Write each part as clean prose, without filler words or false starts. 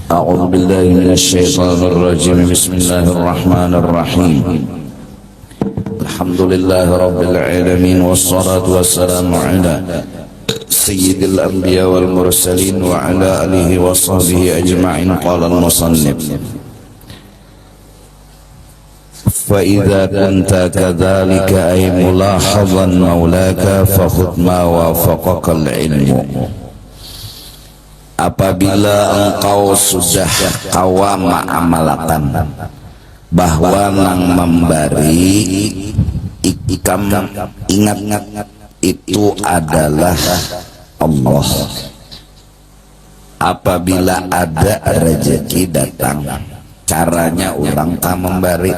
أعوذ بالله من الشيطان الرجيم. بسم الله الرحمن الرحيم. الحمد لله رب العالمين، والصلاة والسلام على سيد الأنبياء والمرسلين وعلى آله وصحبه أجمعين. قال المصنف: فإذا كنت كذلك أي ملاحظا مولاك فخذ ما وافقك العلم. Apabila engkau sudah kawam amalkan bahwa nang memberi ikam, ingat itu adalah Allah. Apabila ada rezeki datang, caranya urang ka memberi,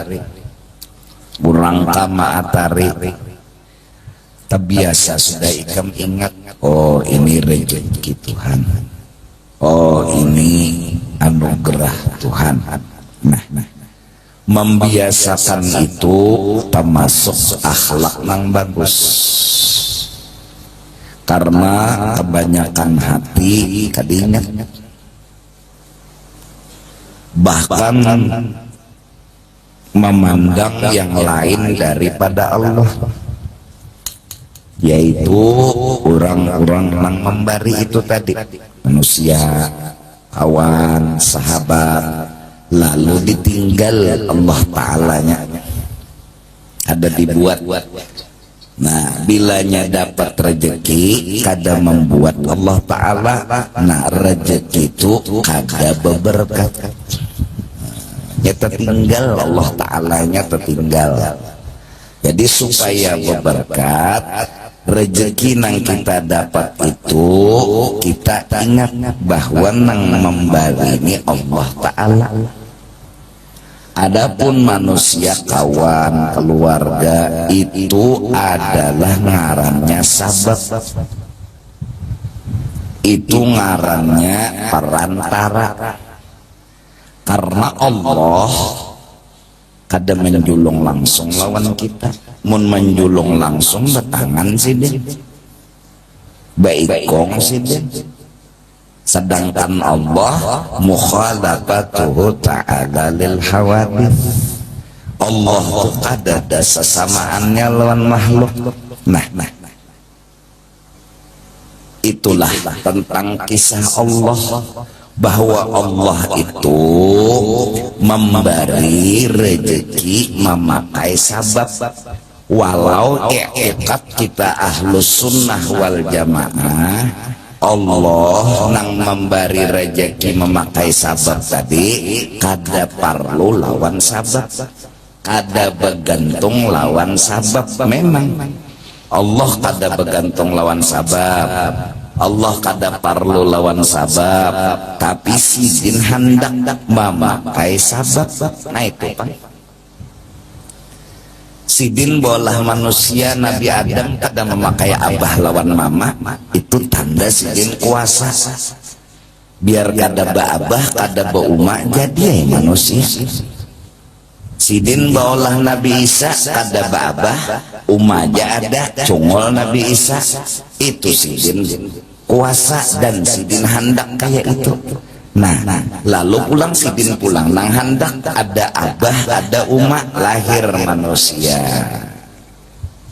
urang ka maatari. Terbiasa sudah ikam ingat, oh ini rezeki Tuhan, oh ini anugerah Tuhan. Nah, membiasakan itu termasuk akhlak yang bagus. Karena kebanyakan hati kadinya bahkan memandang yang lain daripada Allah, yaitu orang-orang yang memberi itu tadi, manusia, kawan, sahabat, lalu ditinggal Allah Ta'alanya, ada dibuat. Nah, bilanya dapat rezeki kada membuat Allah Ta'ala, nah rezeki itu kada berberkat, ya tertinggal Allah Ta'alanya, tertinggal. Jadi supaya berberkat rezeki nang kita dapat itu, kita ingat bahwa nang memberi ini Allah Ta'ala. Adapun manusia, kawan, keluarga, itu adalah ngarannya sabab, itu ngarannya perantara. Karena Allah kada menjulung langsung lawan kita, mun menjulung langsung betangan sidin, baikong sidin. Sedangkan Allah mukhalafatuhu ta'ala lil hawadith, Allah itu kada ada sesamaannya lawan makhluk. Nah, itulah tentang kisah Allah, bahwa Allah itu memberi rezeki memakai sabab. Walau i'tiqad kita ahlus sunnah wal jamaah, Allah nang memberi rezeki memakai sabab tadi kada perlu lawan sabab, kada bergantung lawan sabab. Memang Allah kada bergantung lawan sabab, Allah kada perlu lawan sabab, tapi sidin hendak memakai sabab. Nah itu Pak, sidin bolah manusia Nabi Adam kada memakai abah lawan mama, itu tanda sidin kuasa. Biar kada abah kada uma jadi manusia. Sidin bolah Nabi Isa kada abah, uma aja ada cungol Nabi Isa. Itu sidin kuasa dan sidin hendak kayak itu. Nah, lalu pulang sidin pulang nang hendak ada abah ada uma, lahir manusia.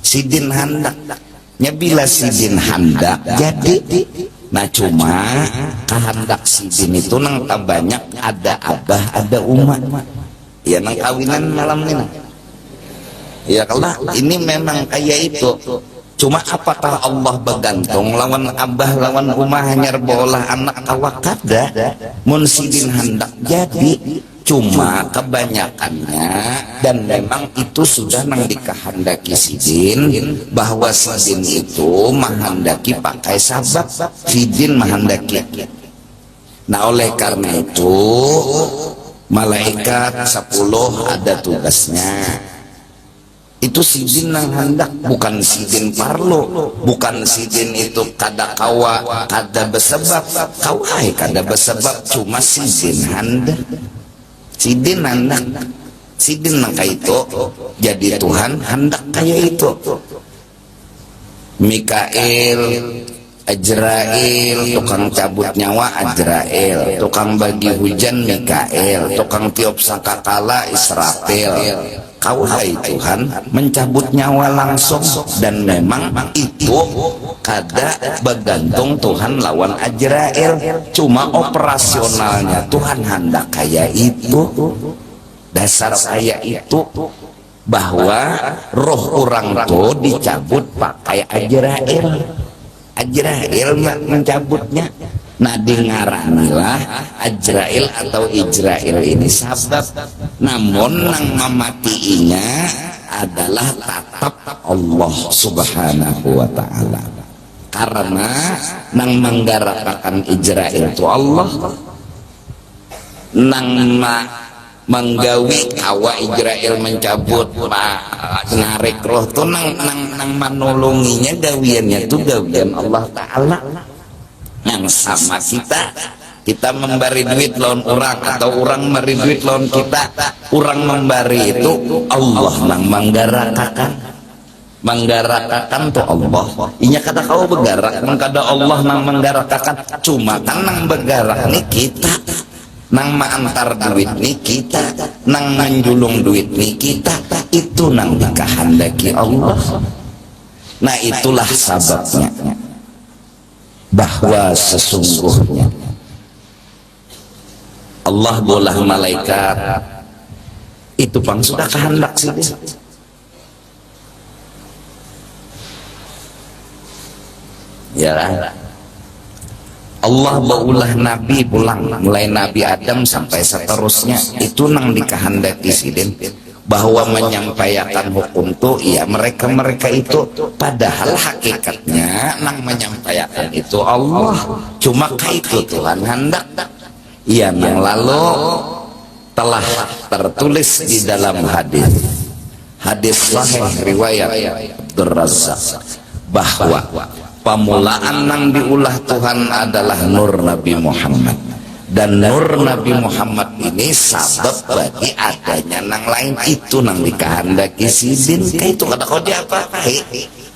Sidin hendaknya bila sidin hendak jadi. Nah cuma kehendak sidin itu nang tak banyak ada abah ada uma. Ya nang kawinan malam ini. Ya kalau ini memang kayak itu. Cuma apakah Allah bergantung lawan abah lawan umah hanya bolah anak awak? Kada. Mun sidin hendak jadi, cuma kebanyakannya, dan memang itu sudah nang dikehendaki sidin, bahwa sidin itu menghendaki pakai sabab, sidin menghendaki. Nah oleh karena itu malaikat 10 ada tugasnya. Itu sidin nang hendak, bukan sidin parlo, bukan sidin itu kada kawa kada bersebab, kawai kada bersebab, cuma sidin hendak. Sidin hendak, sidin nang kayak itu jadi Tuhan hendak kayak itu. Mikail Ajrail, tukang cabut nyawa Ajrail, tukang bagi hujan Mikail, tukang tiup sangkakala Israfil. Kauhai Tuhan mencabut nyawa langsung, dan memang itu kada bergantung Tuhan lawan Ajrail, cuma operasionalnya Tuhan hendak kayak itu. Dasar kayak itu bahwa roh orang tuh dicabut pakai Ajrail. Ajrail mencabutnya. Nah, dengaranilah Ajrail atau Ijrail ini sabab, namun nang mematiinya adalah tatap Allah Subhanahu wa ta'ala, karena nang menggarakakan Ijrail itu Allah, nang menggawi kawa Ijrail mencabut narik roh tuh nang menolonginya gawiannya tuh gawian Allah Ta'ala. Yang sama kita memberi duit lawan orang, atau orang memberi duit lawan kita, orang memberi itu Allah nang menggarakakan tuh Allah. Inya kata kau bergerak mengkada Allah nang menggarakakan, cuma kan nang bergerak nih kita, nang mengantar duit nih kita, nang menjulung duit nih kita, itu nang dikehendaki Allah. Nah, itulah sababnya bahwa sesungguhnya Allah bolah malaikat itu pang sudah kehendak sih. Ya, Allah baulah nabi pulang, mulai Nabi Adam sampai seterusnya, itu nang dikehendaki sidin bahwa menyampaikan hukum tuh ya mereka itu, padahal hakikatnya nang menyampaikan itu Allah, cuma itu Tuhan hendak. Yang lalu telah tertulis di dalam hadis sahih riwayat Abdul Razzaq bahwa pamulaan nang diulah Tuhan adalah nur Nabi Muhammad, dan nur Nabi Muhammad ini sabab bagi adanya nang lain, itu nang dikehendaki sidin. Kayak itu kata kau diapa-apai.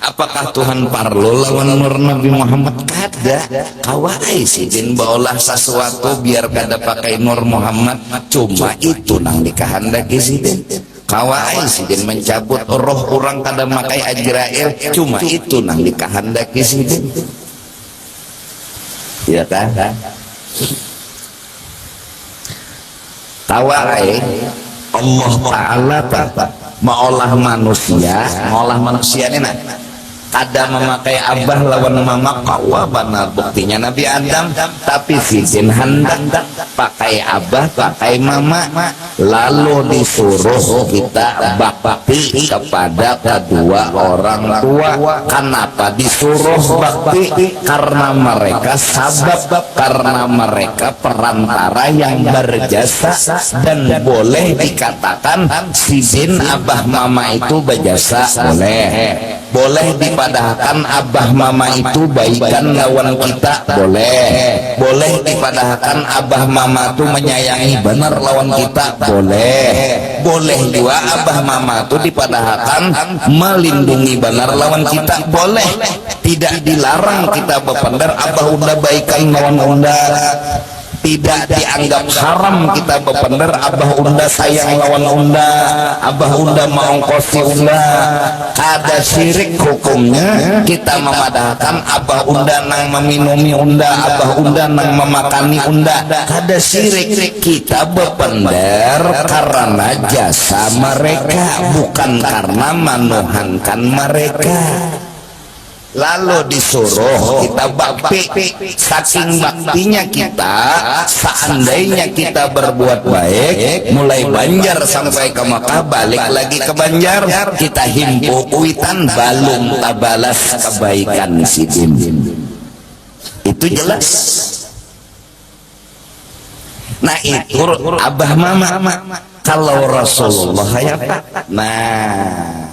Apakah Tuhan parlo lawan nur Nabi Muhammad? Kada. Kawai sidin baolah sesuatu biar kada pakai nur Muhammad, cuma itu nang dikehendaki sidin. Kawai sidin mencabut roh orang kada makai Ajrail, cuma itu nang dikehendaki sidin. Ya kan? Tawai Allah Ta'ala maolah manusia ini kada memakai abah lawan mama kawa bana, buktinya Nabi Adam, tapi sidin hendak pakai abah pakai mama, lalu disuruh kita bakti kepada kedua orang tua. Kenapa disuruh bakti? Karena mereka sabab, karena mereka perantara yang berjasa, dan boleh dikatakan sidin abah mama itu berjasa, boleh dipadahkan abah mama itu baikan lawan kita, boleh dipadahkan abah mama itu menyayangi benar lawan kita, boleh juga abah mama itu dipadahkan melindungi benar lawan kita, boleh. Tidak dilarang kita berpendar abah unda baikan lawan unda, tidak dianggap haram kita berpendar abah unda sayang lawan unda, abah unda mengongkosi unda. Ada syirik hukumnya kita memadahkan abah unda nang meminumi unda, abah unda nang memakani unda. Ada syirik, kita berpendar karena jasa mereka, bukan karena menuhankan mereka. Lalu disuruh kita bakti, saking baktinya kita, seandainya kita berbuat baik, mulai Banjar sampai ke Mekah, balik lagi ke Banjar, kita himpu kuitan balum tabalas kebaikan sidin. Itu jelas. Nah itu abah mama. Kalau Rasulullah ya Pak, nah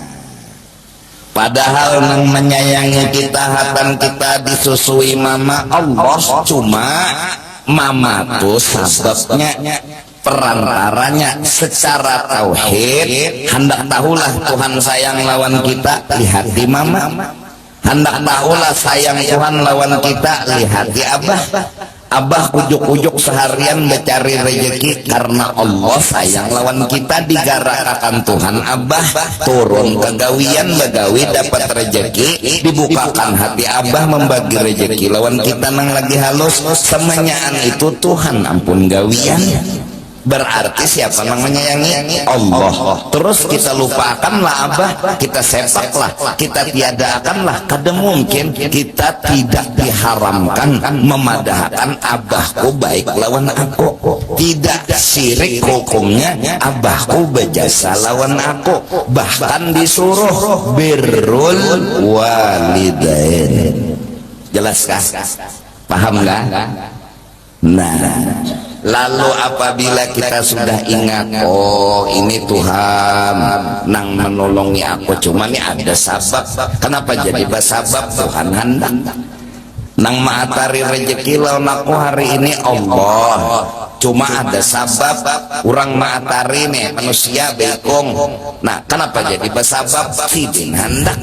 padahal nang menyayangi kita, hatan kita disusui mama Allah, cuma mama tuh sababnya, perantaranya. Secara tauhid hendak tahulah Tuhan sayang lawan kita, lihat di mama. hendak tahulah sayang Tuhan lawan kita. Lihat di Abah, Abah ujuk-ujuk seharian mencari rejeki karena Allah sayang lawan kita. Digarakakan Tuhan Abah turun ke gawian begawi dapat rejeki, dibukakan hati Abah membagi rejeki lawan kita nang lagi halus. Semenyaan itu Tuhan ampun gawian. Berarti siapa yang menyayangi? Allah. Terus kita lupakanlah Abah, kita sepaklah, kita tiadakanlah. Kada mungkin kita tidak diharamkan memadahkan Abahku baik lawan aku. Tidak syirik hukumnya Abahku berjasa lawan aku. Bahkan disuruh birrul walidain. Jelaskah? Paham nggak? Nah, lalu apabila kita sudah ingat, oh ini Tuhan nang menolongi aku, cuma nih ada sabab. Kenapa jadi basabab? Tuhan hendak nang maatari rezeki lawan aku hari ini Allah. Cuma ada sabab, orang maatari nih manusia bekong. Nah, kenapa jadi basabab? Sidin hendak.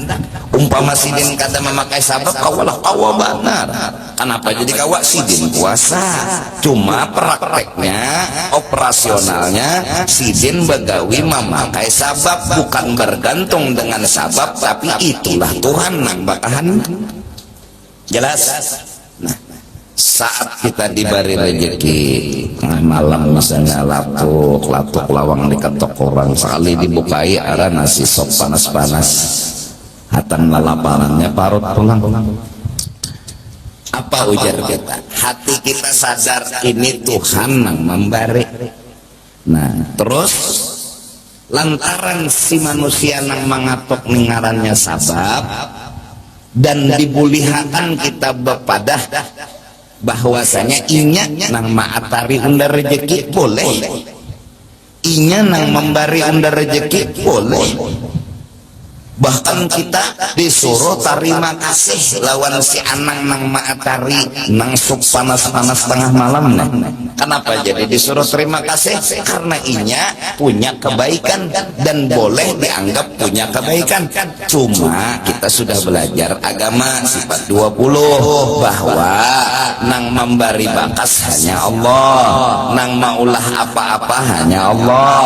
Umpama sidin kada memakai sabab, kawalah kawa benar. Kenapa jadi kawa? Sidin kuasa. Cuma prakteknya, operasionalnya sidin begawi memakai sabab, bukan bergantung dengan sabab, tapi itulah Tuhan nang bakahan. Jelas? Nah, saat kita diberi rezeki malam misalnya latuk lawang diketok orang, sekali dibukai ada nasi sop panas-panas, hatan lalapanannya parut pulang. Apa ujar kita? Hati kita sadar ini Tuhan yang memberi. Nah, terus lantaran si manusia yang mengatok ningarannya sabab dan dibulihakan kita bepadah bahwasanya inya nang maatari undar rezeki boleh, inya nang memberi undar rezeki boleh. Bahkan kita disuruh terima kasih lawan si anang nang maatari nang sup panas-panas tengah malam. Nah, kenapa jadi disuruh terima kasih? Karena inya punya kebaikan dan boleh dianggap punya kebaikan. Cuma kita sudah belajar agama sifat 20 bahwa nang memberi bakas hanya Allah, nang maulah apa-apa hanya Allah,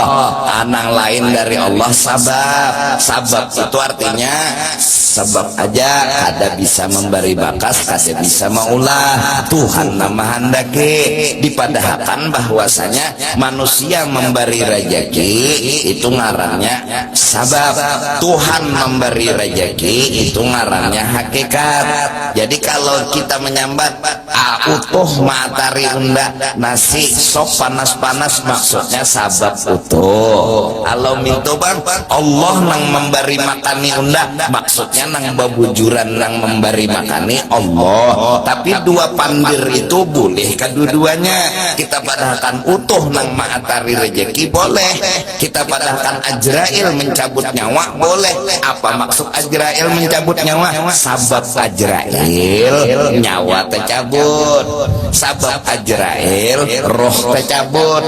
anang lain dari Allah sabab itu artinya sebab aja kada bisa memberi bakas, kada bisa maulah. Tuhan nama handaki. Dipadahkan bahwasanya manusia memberi rezeki itu ngarannya sabab, Tuhan memberi rezeki itu ngarannya hakikat. Jadi kalau kita menyambat utuh matari unda nasi sop panas-panas, maksudnya sabab utuh. Kalau minta bang Allah nang memberi makani unda, maksudnya nang babujuran nang memberi makani Allah. Tapi dua pandir itu boleh kedua-duanya. Kita padahkan utuh nang maatari rezeki boleh, kita padahkan Ajrail mencabut nyawa boleh. Apa maksud Ajrail mencabut nyawa? Sabab Ajrail nyawa tercabut, sabab Ajrail roh tercabut.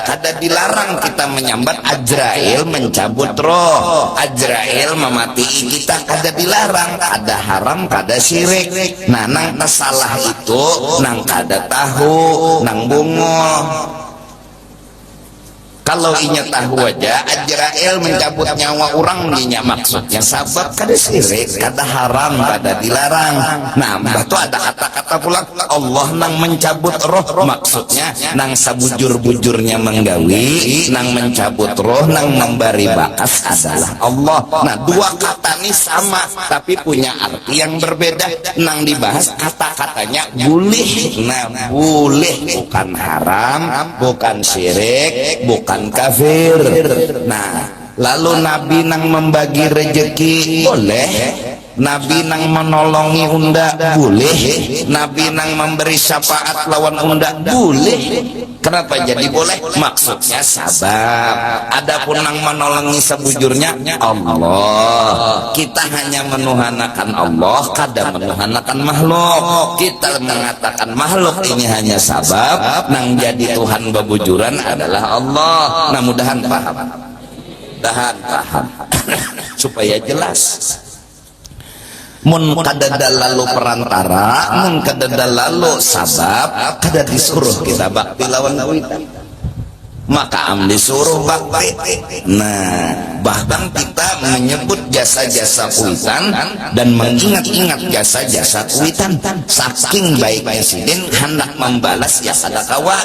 Kada dilarang kita menyambat Ajrail mencabut roh, Ajrail memati kita, kada dilarang, kada haram, kada syirik. Nah, nang salah itu nang kada tahu, nang bungol. Kalau inya tahu aja Ajrail mencabut nyawa orang, inya maksudnya sabab, kada syirik, kada haram, kada dilarang. Nah, itu ada kata-kata pula Allah nang mencabut roh, maksudnya nang sabujur-bujurnya menggawi, nang mencabut roh, nang memberi bakas adalah Allah. Nah, dua kata ini sama tapi punya arti yang berbeda. Nang dibahas kata-katanya boleh. Nah, boleh bukan haram, bukan syirik, bukan kafir. Nah, lalu Nabi nang membagi rezeki boleh, Nabi nang menolongi unda boleh, Nabi nang memberi syafaat lawan unda boleh. Kenapa jadi boleh? Maksudnya sabab. Adapun nang menolongi sebujurnya Allah. Kita hanya menuhanakan Allah, kada menuhanakan makhluk. Kita mengatakan makhluk ini hanya sabab, nang jadi Tuhan bebujuran adalah Allah. Nah, mudahan paham supaya jelas. mun kadada lalu perantara, mun kadada lalu sabab, kada disuruh kita bakti lawan kuitan. Maka am disuruh bakti. Nah, bahkan kita menyebut jasa-jasa kuitan dan mengingat-ingat jasa-jasa kuitan. Saking baiknya sidin hendak membalas jasa kawa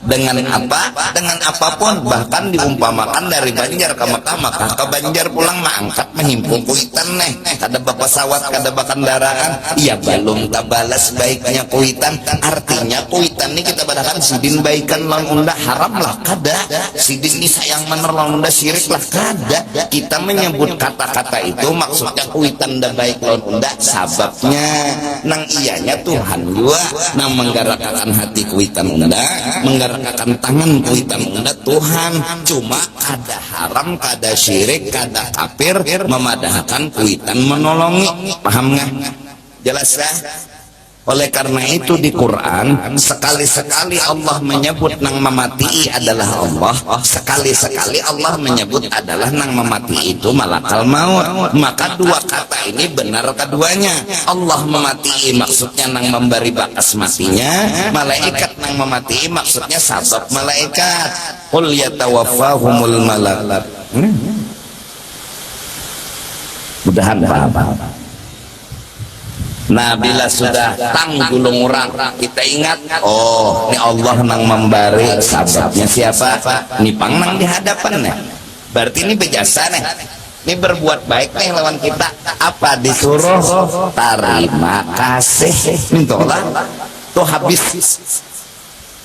dengan apa? Dengan apapun. Bahkan diumpamakan dari Banjar ke Mekah, maka ke Banjar pulang mengangkat menghimpun kuitan nih. Kada pesawat, kada kendaraan. Iya belum balas baiknya kuitan. Artinya kuitan ini kita badakan sidin baikan lang unda haram lah. Kada sidin ini sayang menerlaun unda syirik lah. Kada kita menyebut kata-kata itu maksudnya kuitan dah baik lawan unda sababnya nang iyanya Tuhan juga nang menggerakkan hati kuitan unda, menggerakkan tangan kuitan unda Tuhan. Cuma kada haram, kada syirik, kada kafir memadahkan kuitan menolongi. Paham nggak? Jelas ya? Oleh karena itu di Quran sekali-sekali Allah menyebut nang memati adalah Allah, sekali-sekali Allah menyebut adalah nang memati itu malakal maut. Maka dua kata ini benar keduanya. Allah memati maksudnya nang memberi bakas matinya, malaikat nang memati maksudnya sabab malaikat. Qul yatawaffahumul malak. Mudahan paham. Nah, bila sudah tanggulung orang kita ingat, oh ini Allah nang memberi, sababnya siapa? Ini pang nang di hadapan nih. Berarti ini berjasa nih. Ini berbuat baik nih lawan kita. Apa disuruh? Terima kasih. Mintolah tuh habis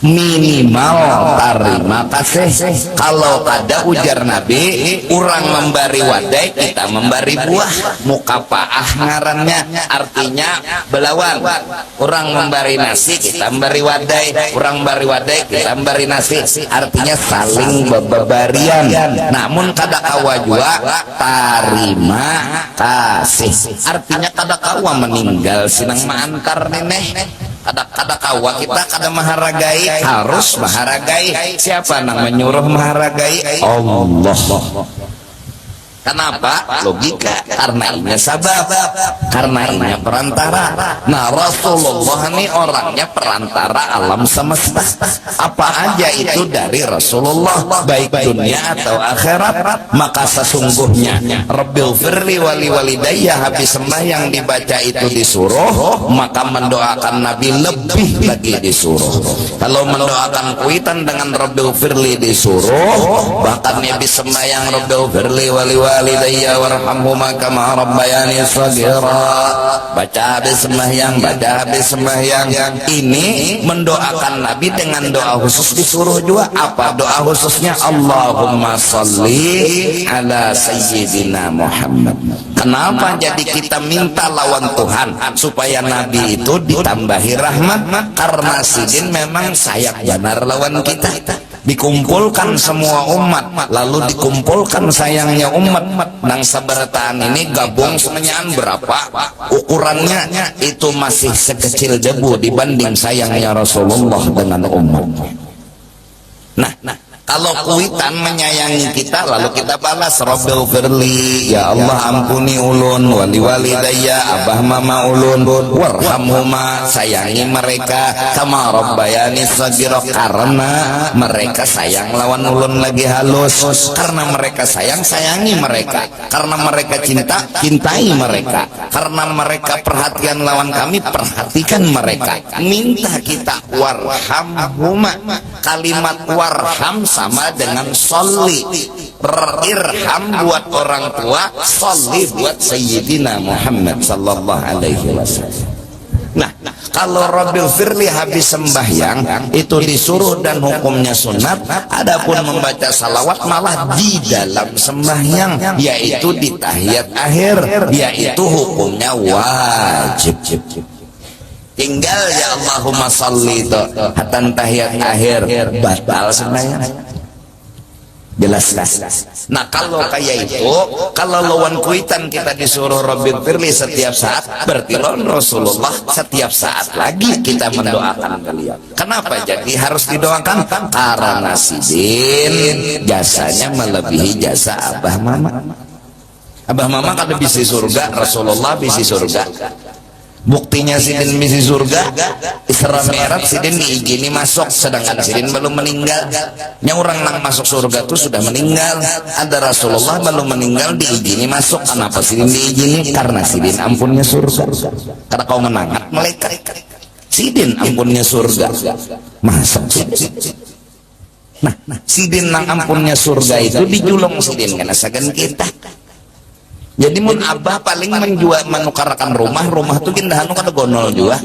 minimal terima kasih. Kalau ada ujar Nabi, orang memberi wadai, kita memberi buah. Muka paah ngarannya, artinya belawan. Orang memberi nasi, kita memberi wadai. Orang memberi wadai, kita memberi nasi. Artinya saling bebarian. Namun kada kawa juga terima kasih. Artinya kada kawa meninggal sinang maantar neneh. Kada kawa kita kada maharagai, harus maharagai. Siapa nang menyuruh maharagai? Allah. Kenapa? Logika. Karena ini sabab, karena ini perantara. Nah, Rasulullah ini orangnya perantara alam semesta. Apa aja itu dari Rasulullah, baik dunia atau akhirat. Maka sesungguhnya Rabbil firli wali walidayya, habis sembahyang dibaca itu disuruh, maka mendoakan Nabi lebih lagi disuruh. Kalau mendoakan kuitan dengan Rabbil firli disuruh, bahkan habis sembahyang Rabbil firli wali walidayya warhamhuma kama rabbayani shaghira, baca habis sembahyang, baca habis sembahyang. Ini mendoakan Nabi dengan doa khusus disuruh juga. Apa doa khususnya? Allahumma sholli ala sayyidina Muhammad. Kenapa jadi kita minta lawan Tuhan supaya Nabi itu ditambahi rahmat? Karena sidin memang sayang benar lawan kita. Dikumpulkan semua umat, lalu dikumpulkan sayangnya umat nang sabarataan ini gabung semuanya berapa ukurannya, itu masih sekecil debu dibanding sayangnya Rasulullah dengan umatnya. Nah, kalau kuitan menyayangi kita, lalu kita balas Rabbil firli, ya Allah ampuni ulun, wali walidayya, abah mama ulun, warhamhuma, sayangi mereka, kama rabbayani shaghira, karena mereka sayang lawan ulun lagi halus. Karena mereka sayang, sayangi mereka. Karena mereka cinta, cintai mereka. Karena mereka perhatian lawan kami, perhatikan mereka. Minta kita warhamhuma. Kalimat warham sama dengan sholli. Irham buat orang tua, sholli buat Sayyidina Muhammad sallallahu alaihi wasallam. Nah, kalau Rabbil firli habis sembahyang itu disuruh dan hukumnya sunat. Adapun membaca salawat malah di dalam sembahyang, yaitu di tahiyat akhir, yaitu hukumnya wajib. Tinggal ya Allahumma sholli itu hatan tahiyat akhir batal sembahyang. Jelas. Nah, kalau kayak itu, kalau lawan kuitan kita disuruh Rabbil firli setiap saat, berarti lawan Rasulullah setiap saat lagi kita mendoakan beliau. Kenapa jadi harus didoakan? Karena sidin jasanya melebihi jasa abah mama. Abah mama kada bisi surga, Rasulullah bisi surga. Buktinya sidin bisi surga, Isra Mi'raj sidin diizini masuk, sedangkan sidin belum meninggal. Yang orang nang masuk surga itu sudah meninggal. Ada Rasulullah belum meninggal diizini masuk. Kenapa sidin diizini? Karena sidin ampunnya surga. Karena kau menangat malaikat, sidin ampunnya surga. Masuk. Nah, sidin nang ampunnya surga itu dijulung sidin karena sagan kita. Jadi mun abah paling menjual menukarkan rumah tuh gin dahanu kada gonol juga.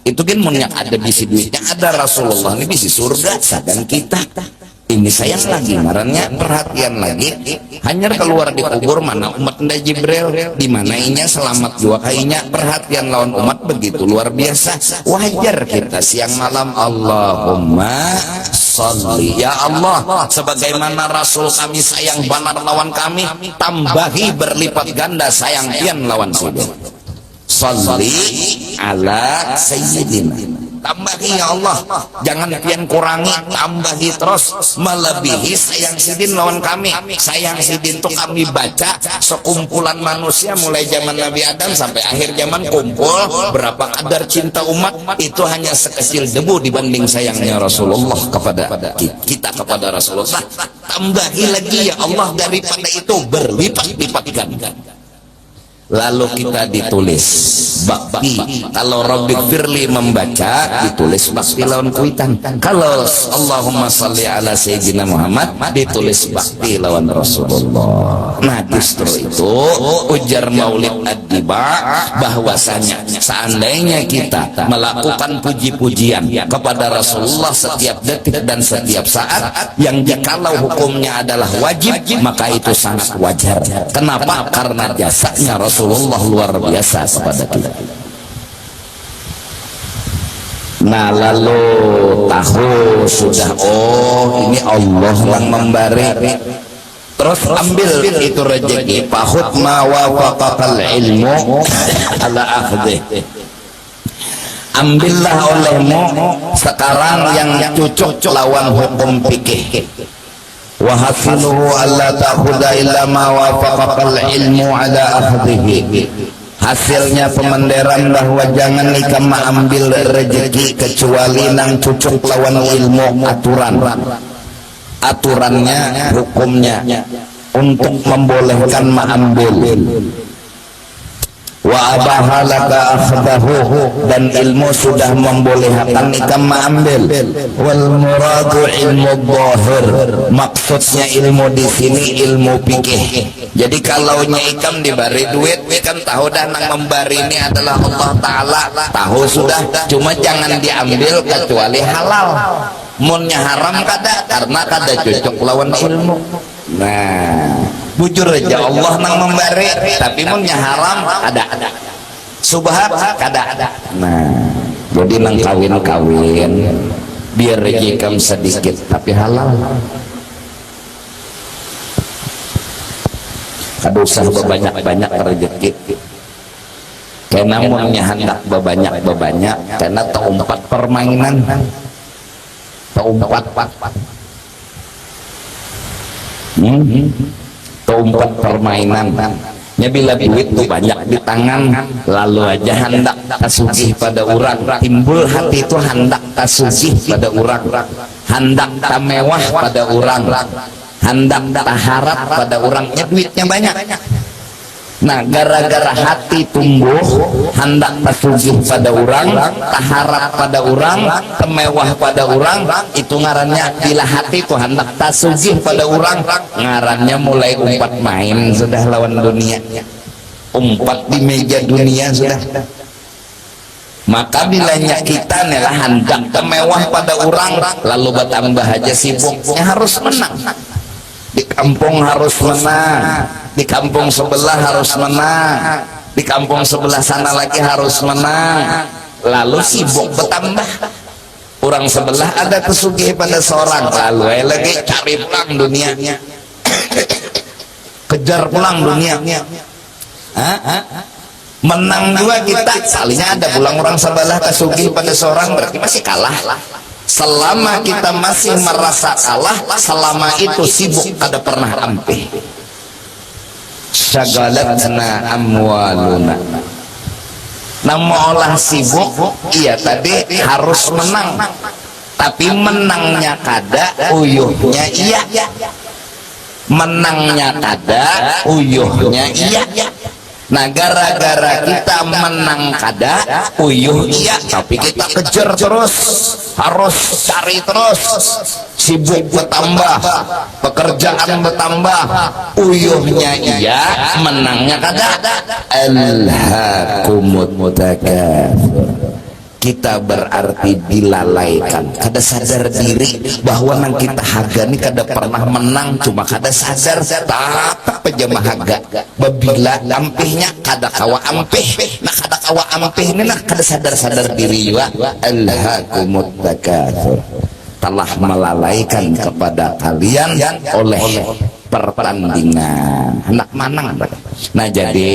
Itu gin mun yang ada bisi duitnya ada Rasulullah ini bisi surga sadan kita. Ini sayang lagi marahnya perhatian lagi. Hanya keluar di kubur mana umat nda Jibril di mana inya selamat juga kayaknya perhatian lawan umat begitu luar biasa. Wajar kita siang malam Allahumma sholli ya Allah sebagaimana Rasul kami sayang banar lawan kami tambahi berlipat ganda sayang pian lawan sidin. Sholli ala sayyidina tambahi ya Allah jangan pian kurangi tambahi terus melebihi sayang sidin lawan kami. Sayang sidin tuh kami baca sekumpulan manusia mulai zaman Nabi Adam sampai akhir zaman kumpul berapa kadar cinta umat itu hanya sekecil debu dibanding sayangnya Rasulullah kepada kita kepada Rasulullah. Tambahi lagi ya Allah daripada itu berlipat-lipat ganda. Lalu kita ditulis bakti. Kalau Rabbi Firli membaca ditulis bakti lawan kuitan. Kalau Allahumma sholli ala sayyidina Muhammad ditulis bakti lawan Rasulullah. Nah justru itu ujar Maulid Ad-Diba bahwasanya seandainya kita melakukan puji-pujian kepada Rasulullah setiap detik dan setiap saat yang jikalau hukumnya adalah wajib maka itu sangat wajar. Kenapa? Karena jasanya Rasulullah luar biasa kepada kita. Nah lalu tahu sudah ini Allah yang memberi. Terus ambil itu rezeki fahud ma wafaqal ilmu ala akhdih. Ambillah olehmu sekarang yang cocok lawan hukum fikih. Wa hasiluhu alla ta'khudha illa ma wafaqal ilmu ala akhdhihi. Hasilnya pemenderan bahwa jangan ikam ambil rezeki kecuali nang cocok lawan ilmu aturannya hukumnya untuk membolehkan mengambil. Wa abahalaka akhdahu dan ilmu sudah membolehkan ikam mengambil. Wal muradu ilmu dhahir, maksudnya ilmu di sini ilmu fikih. Jadi kalau ikam diberi duit kan tahu dah nang memberi ini adalah Allah Ta'ala, tahu sudah, cuma jangan diambil kecuali halal. Munnya haram kada karena kada cocok lawan ilmu. Nah bujur aja Allah nang memberi tapi munnya haram ada subhat kada. Nah jadi nang kawin biar rezeki sedikit tapi halal. Kada usah bebanyak-banyak rezeki. Karena munnya hendak bebanyak karena teumpat permainan. Teumpat permainan nya bila duit tuh banyak di tangan lalu aja hendak tasugih pada orang timbul hati itu hendak tasugih pada orang hendak tamewah pada orang hendak taharap pada orangnya duitnya banyak. Nah gara-gara hati tumbuh hendak tasugih pada orang taharap pada orang temewah pada orang itu ngarannya bila hati itu hendak tasugih pada orang ngarannya mulai umpat main sudah lawan dunia, umpat di meja dunia sudah. Maka bilanya kita nelah hendak temewah pada orang lalu bertambah aja sibuknya harus menang di kampung, harus menang di kampung sebelah, harus menang di kampung sebelah sana lagi, harus menang. Lalu sibuk bertambah, orang sebelah ada kesugih pada seorang lalu lagi cari pulang dunianya kejar pulang dunia. Menang juga kita salahnya ada pulang orang sebelah kesugih pada seorang berarti masih kalah. Selama kita masih merasa kalah selama itu sibuk ada pernah ampih. syagalatna amwaluna. Nama olah sibuk, iya tadi harus menang, tapi menangnya kada, uyuhnya iya. Menangnya kada, uyuhnya iya. Nah gara-gara kita menang kada, uyuh iya, tapi kita kejar terus, harus cari terus, sibuk bertambah, pekerjaan bertambah, uyuhnya iya, menangnya kada. Alhaakumut takatsur. Kita berarti dilalaikan, kada sadar diri bahwa nang kita haga ni kada pernah menang, cuma kada sadar tak pejamah haga babila ampihnya kada kawa ampih, nah kada kawa ampih ni nah kada sadar diri juga. Alhaakumut takatsur, telah melalaikan kepada kalian oleh pertandingan hendak menang. Nah jadi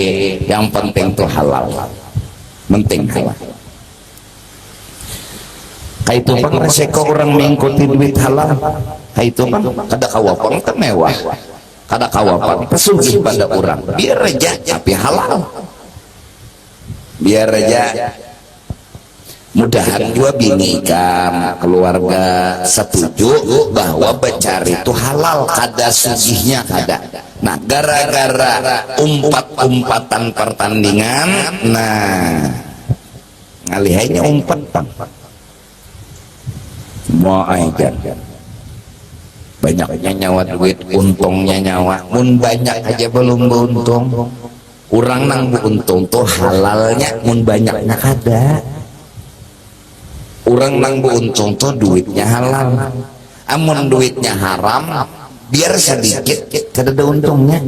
yang penting tuh halal, penting halal. Kaitu pang resiko orang mengikuti duit halal, kaitu pang kada kawapang temewah, kada kawapang pesugih pada orang, biar aja tapi halal, biar aja. Mudahan juga bini kam keluarga setuju bahwa becari itu halal, kada sugihnya kada. Nah gara-gara umpat-umpatan pertandingan, nah ngalihainya umpat pang mau aja banyaknya nyawa duit, untungnya nyawa, mun banyak aja belum beruntung. Orang nang beruntung tuh halalnya, mun banyaknya kada. Orang nang beruntung tuh duitnya halal, amun duitnya haram biar sedikit kada ada untungnya.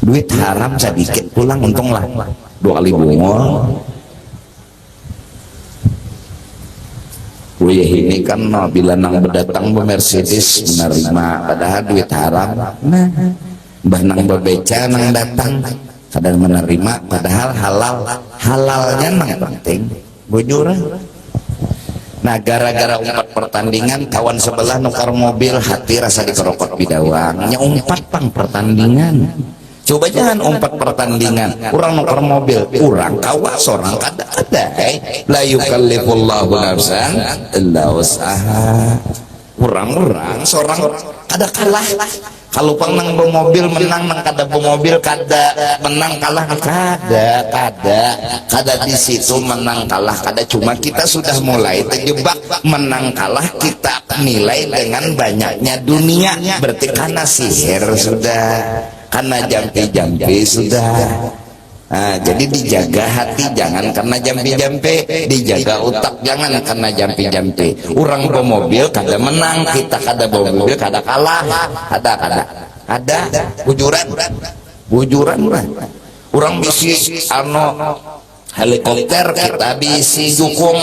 Duit haram sedikit pulang untung lah 2 kali bungol. Wih ini kan no, bila nang berdatang be Mercedes menerima padahal duit haram. Nah, bah nang bebeca nang datang kadang menerima padahal halal, halalnya nang penting bujur. Nah gara-gara umpat pertandingan kawan sebelah nukar mobil, hati rasa dikerokot bidawangnya umpat pang pertandingan. Coba jangan umpat pertandingan, orang nukar mobil, orang kawas, orang kada la yukallifullahu nafsan illa wus'aha. Orang seorang kada kalah. Kalau pang nang mobil menang, nang kada mobil kada menang kalah, kada di situ menang kalah kada. Cuma kita sudah mulai terjebak menang kalah, kita nilai dengan banyaknya dunia, berarti karena sihir sudah, karena jampi-jampi sudah. Nah, jadi dijaga hati jangan karena jampi-jampi, dijaga otak jangan karena jampi-jampi. Orang bawa mobil kada menang, kita kada bawa mobil kada kalah, ada bujuran lah. Orang bisi helikopter, kita bisi jukung.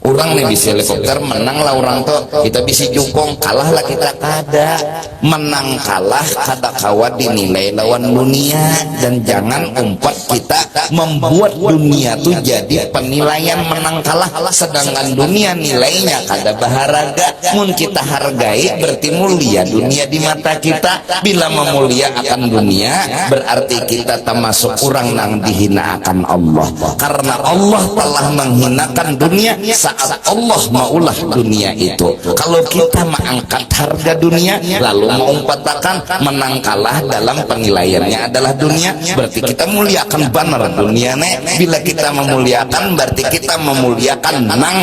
Orang nih bisa helikopter menang lah, orang tuh kita bisa jukung, kalah lah kita kada. Menang kalah kada kawa dinilai lawan dunia, dan jangan umpat kita membuat dunia tuh jadi penilaian menang kalah, sedangkan dunia nilainya kada baharaga. Mun kita hargai berarti mulia dunia di mata kita. Bila memulia akan dunia berarti kita termasuk orang yang dihina akan Allah, karena Allah telah menghinakan dunia saat Allah maulah dunia itu. Kalau kita mengangkat harga dunia lalu mengumpatakan menang kalah dalam penilaiannya adalah dunia, berarti kita muliakan benar dunia nih. Bila kita memuliakan berarti kita memuliakan nang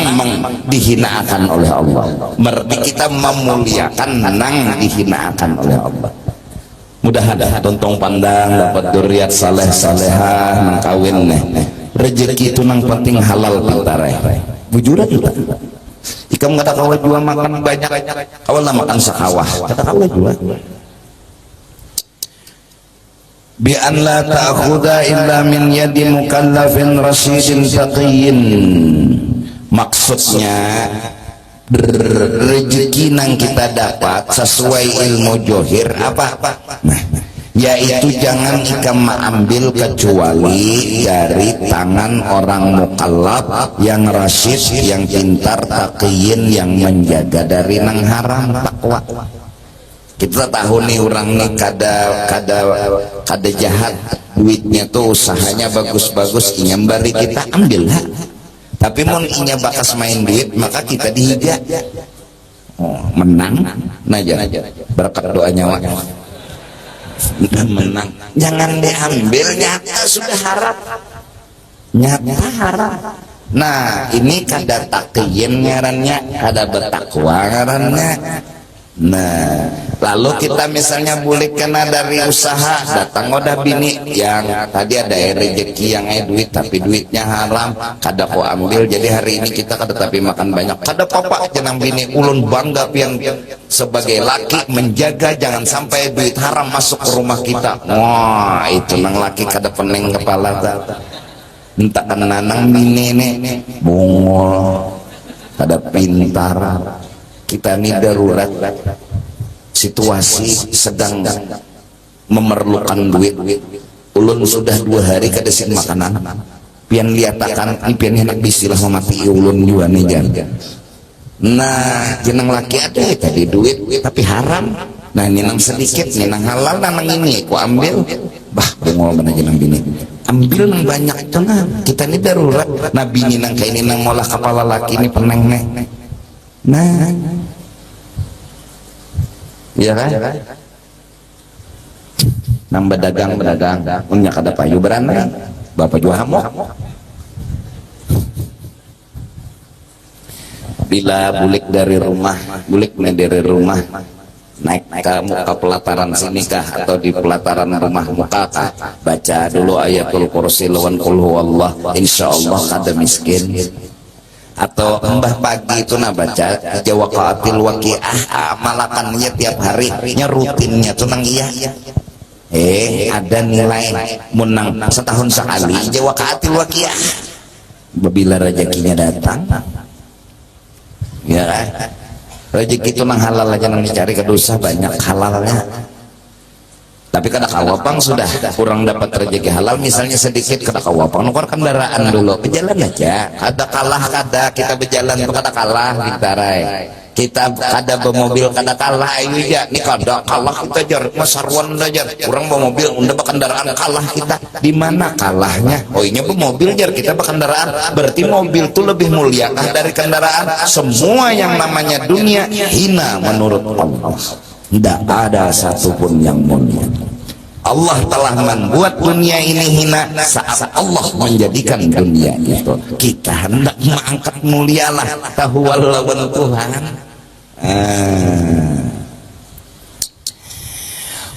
dihinakan oleh Allah, berarti kita memuliakan nang dihinakan oleh Allah. Mudah-mudahan tontong pandang dapat duriat saleh salehah nang kawin nih. Rezeki itu nang penting halal pintarai. Bujuran juga. Ikam kata kawa jua makan banyak, kawan lah makan sekawah. Kata kawa jua. Bi an la ta'khudha illa min yadi mukallafin rasyidin taqiyyin. Maksudnya rezeki nang kita dapat sesuai ilmu johir apa? Nah, yaitu jangan ikam mengambil kecuali dari tangan orang mukallaf yang rasyid, yang pintar, taqiyyin, yang menjaga dari nang haram, takwa. Kita tahu nih orang nih kada jahat, duitnya tuh usahanya bagus-bagus, inyambari kita ambil lah. Tapi mau inya bakas main duit maka kita dihiga. Menang naja berkat doanya wa udah menang, jangan diambil, nyata sudah harap, nyata harap. Nah ini kada taqiyin ngarannya, kada bertakwa ngarannya. Nah lalu kita misalnya boleh kena dari usaha, datang udah bini yang tadi ada rezeki yang duit tapi duitnya haram, kada kau ambil, jadi hari ini kita kada tapi makan banyak, kada apa-apa jenang bini ulun bangga yang sebagai laki menjaga jangan sampai duit haram masuk ke rumah kita. Wah itu nang laki kada pening kepala minta nanang bini nih bungol kada pintar. Kita ini darurat, situasi sedang memerlukan duit. Ulun sudah 2 hari kadesin makanan, pian liatakan pian enak bisilah memati ulun juga nih jan. Nah jenang laki ada tadi duit tapi haram. Nah ini nang sedikit, ini nang halal, nang ini ku ambil, bah bungol mana jenang bini ambil nang banyak itu. Nah kita ini darurat, nah bini nang kayak ini nang molah kepala laki ini peneng nih. Nah iya kan nang berdagang punya kada payu berana bapak jual hamok bila bulik dari rumah naik ke muka pelataran sini kah atau di pelataran rumah muka kah, baca dulu ayatul kursi lawan qul huwallah, insyaallah kada miskin. Atau mbah pagi itu nah baca jawaqatil waqiah, malakannya tiap hari nya rutinnya tuh nang iya ada nilai menang setahun sekali jawaqatil waqiah bila rezekinya datang ya kan. Rezeki itu nang halal aja nang dicari, ke dosa banyak halalnya. Tapi kada kawapang sudah kurang dapat rezeki halal misalnya sedikit, kada kawapang nukar kendaraan dulu berjalan aja, kada kalah kada kita berjalan itu kada kalah bintarai, kita kada bermobil kada kalah ayo ya ini kada kalah kita jar masarwan jar kurang bermobil unda berkendaraan kalah kita. Di mana kalahnya? Oh ini bermobil jar kita berkendaraan, berarti mobil itu lebih mulia dari kendaraan. Semua yang namanya dunia hina menurut Allah, tidak ada satupun yang mulia. Allah telah membuat dunia ini hina saat Allah menjadikan dunia itu. Kita hendak mengangkat mulialah tahu lawan Tuhan.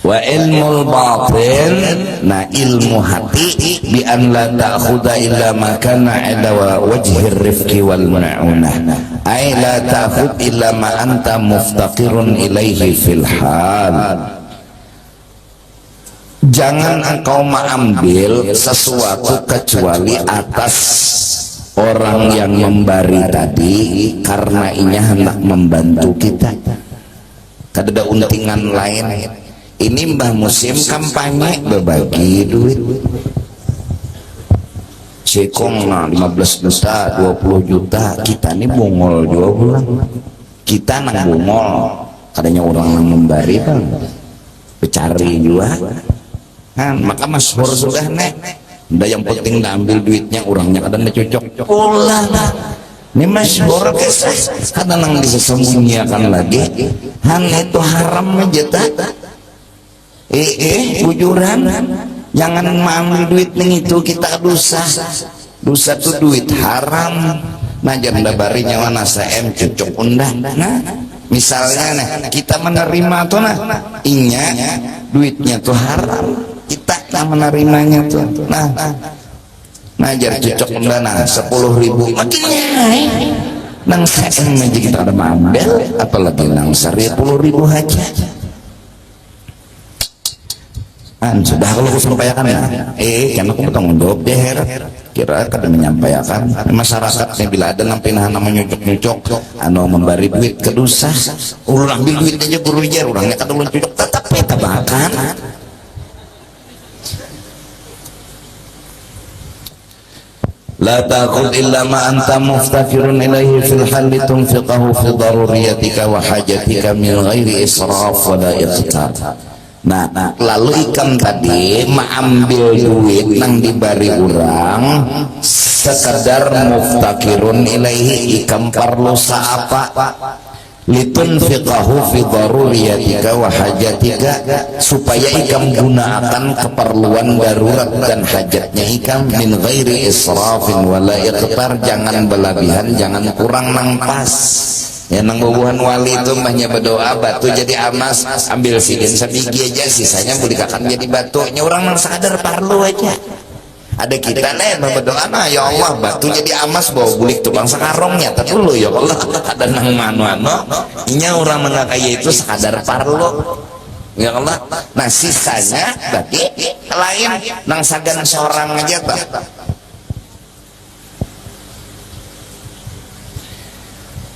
Wa ilmul batin, nah ilmu hati bi an la ta'khudha illa ma kana 'ala wajhir rifqi wal ma'unah, ay la ta'khud illa ma anta muftaqirun ilaihi fil hal. Jangan engkau mengambil sesuatu kecuali atas orang yang memberi tadi karena inya hendak membantu kita, kada ada untingan lain. Ini mbah musim kampanye berbagi duit sekong 15 juta 20 juta, kita ini bongol 2 bulan, kita nang bongol kadanya orang yang memberi bang becari juga kan, maka masyhur sudah nek udah yang penting ambil duitnya orangnya kadang cocok ulah ini masyhur kisah kadang nang disembunyikan lagi han itu haram aja tak bujuran jangan mengambil duit ning itu kita dosa tuh duit haram. Nah janda bari nyawa nasa cocok undang. Nah misalnya nah kita menerima tuh nah inya duitnya tuh haram, kita tak menerimanya tuh nah jar cocok undang nah 10.000 makin nyai nang saya aja kita ada ambil apalagi nang 10.000 aja. Sudah kalau aku sampaikan ya kan aku bertanggung jawab deh kira kada menyampaikan masyarakat yang bila ada nampinahan namanya nyucok memberi duit ke dosa ulun ambil duit aja guru jar orangnya kata ulun cucok tetap kita bahkan La taqul illa ma anta muftaqirun ilaihi fil halli tunfiqahu fi daruriyatika wa hajatika min ghairi israf wa la iqtar. Nah, lalu ikam tadi mengambil duit nang dibari orang sekadar muftaqirun ilaihi, ikam perlu saapa litunfiqahu fi daruriyatika wa hajatika, supaya ikam gunakan keperluan darurat dan hajatnya ikam min ghairi israfin wala iqtar, jangan berlebihan, jangan kurang nang pas. Ya nang bubuhan wali itu mahnya berdoa batu jadi amas, ambil sidin sabigi aja, sisanya boleh dikakan jadi batunya, orang nang sadar parlu aja. Ada kita nih berdoa, nah ya Allah batu jadi amas bawa bulik tukang sekarongnya, tapi dulu ya Allah ada nang mano nya orang mengakaya itu sekadar parlo ya Allah. Nah sisanya bagi lain nang sagan seorang aja tak.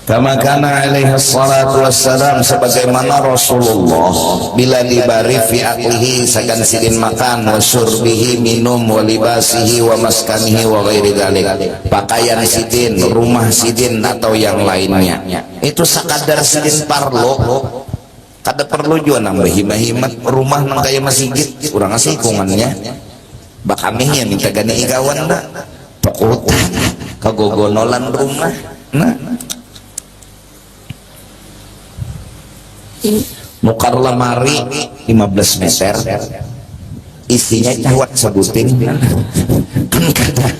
Kama kana alaihi salatu wassalam, sebagaimana Rasulullah bila dibari fi aklihi sagan sidin makan, wa syurbihi minum, wa libasihi wa maskanihi wa ghairi dzalik, pakaian sidin, rumah sidin atau yang lainnya, itu sakadar sidin parlo. Kada perlu juga nang behimat rumah nang kaya masjid urang asih hikungannya bakamih yang minta gani igawan dah pakutan kagogonolan rumah. Nah nukar lemari 15 meter isinya cawat sebuting kan kada